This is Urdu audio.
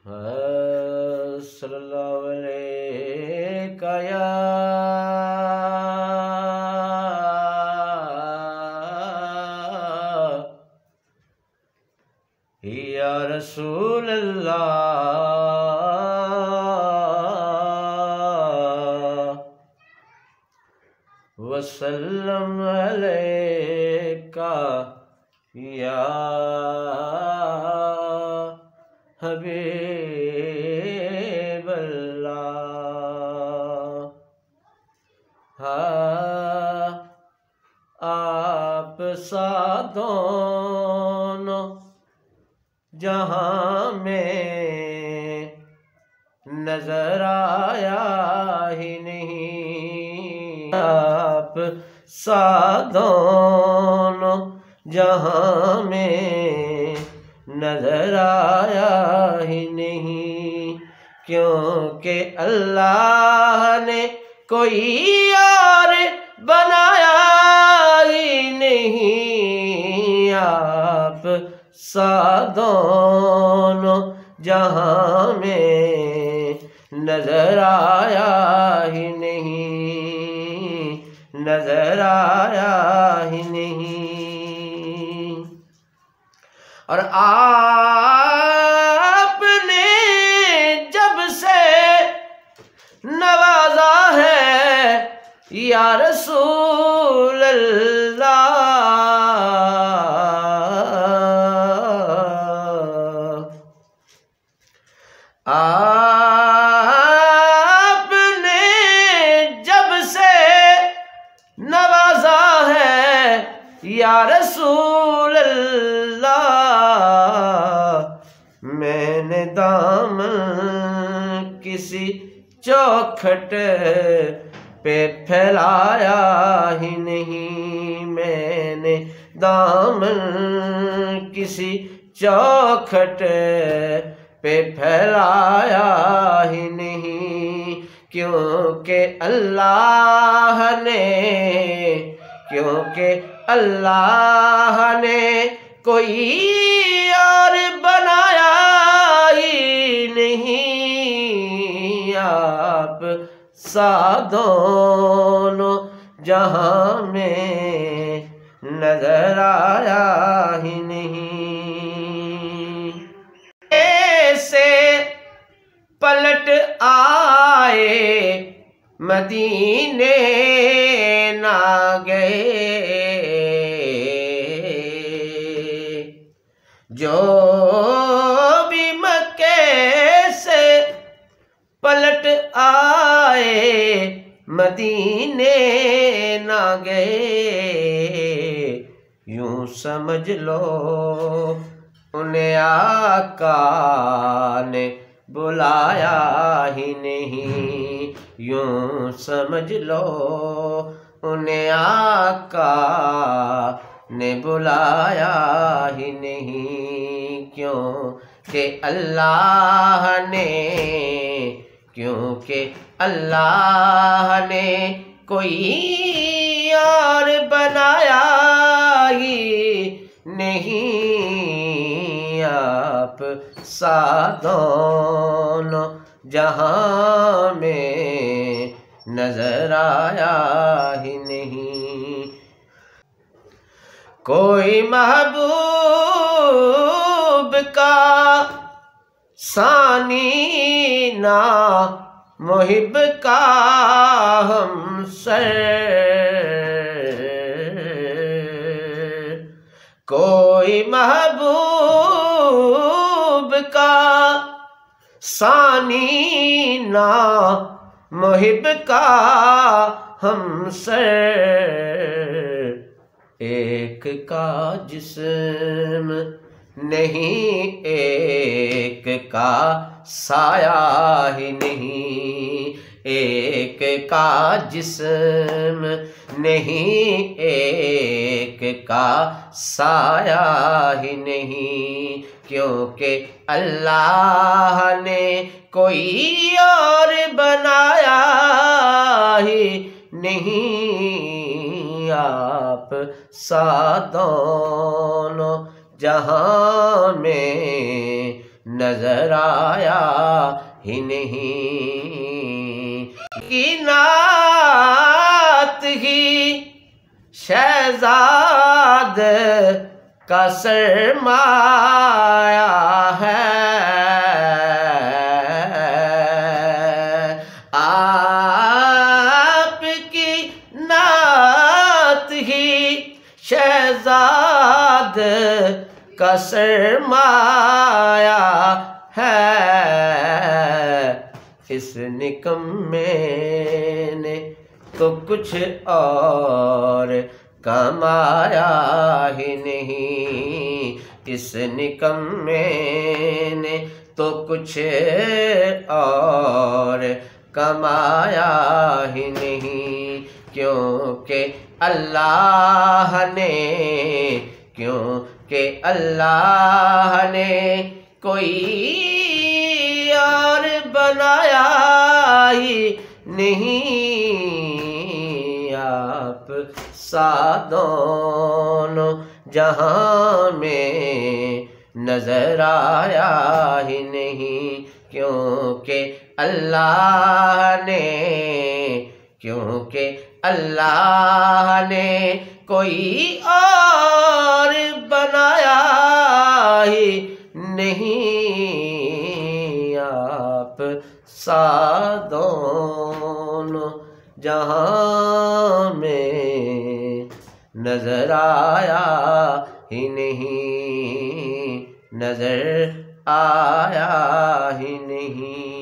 صلی اللہ علیہ یا رسول اللہ وسلم علیکہ یا حبیب اللہ۔ آپ سا دونوں جہاں میں نظر آیا ہی نہیں، آپ سا دونوں جہاں میں نظر آیا ہی نہیں، کیونکہ اللہ نے کوئی اور بنایا ہی نہیں، آپ سا دونوں جہاں میں نظر آیا ہی نہیں، نظر آیا ہی نہیں۔ اور آپ نے جب سے نوازا ہے یا رسول اللہ، آپ نے جب سے نوازا ہے یا رسول اللہ، میں نے دامن کسی چوکھٹ پہ پھیلایا ہی نہیں، میں نے دامن کسی چوکھٹ پہ پھیلایا ہی نہیں، کیونکہ اللہ نے کوئی اور بنایا ہی نہیں، آپ سا دونوں جہاں میں نظر آیا ہی نہیں۔ ایسے پلٹ آئے مدینے نہ گئے، جو بھی مکے سے پلٹ آئے مدینے نہ گئے، یوں سمجھ لو انہیں آقا نے بلایا ہی نہیں، یوں سمجھ لو انہیں آقا نے بلایا ہی نہیں، کیونکہ اللہ نے کوئی اور بنایا ہی نہیں، آپ سا دونوں جہاں میں نظر آیا ہی نہیں۔ کوئی محبوب کا ثانی نہ محب کا ہمسر، کوئی محبوب کا ثانی نہ محب کا ہمسر، ایک کا جسم نہیں ایک کا سایہ ہی نہیں، ایک کا جسم نہیں ایک کا سایہ ہی نہیں، کیونکہ اللہ نے کوئی اور بنایا ہی نہیں، آپ سا دونوں جہاں میں نظر آیا ہی نہیں، کی نعت ہی شہزاد کا سرمایہ ہے، آپ کی نعت ہی شہزاد کا سرمایہ ہے، اس نکمے نے تو کچھ اور کمایا ہی نہیں، اس نکمے نے تو کچھ اور کمایا ہی نہیں، کیونکہ اللہ نے کوئی اور بنایا ہی نہیں، آپ سا دونوں جہاں میں نظر آیا ہی نہیں، کیونکہ اللہ نے کوئی اور بنایا ہی نہیں، آپ سا دونوں جہاں میں نظر آیا ہی نہیں، نظر آیا ہی نہیں۔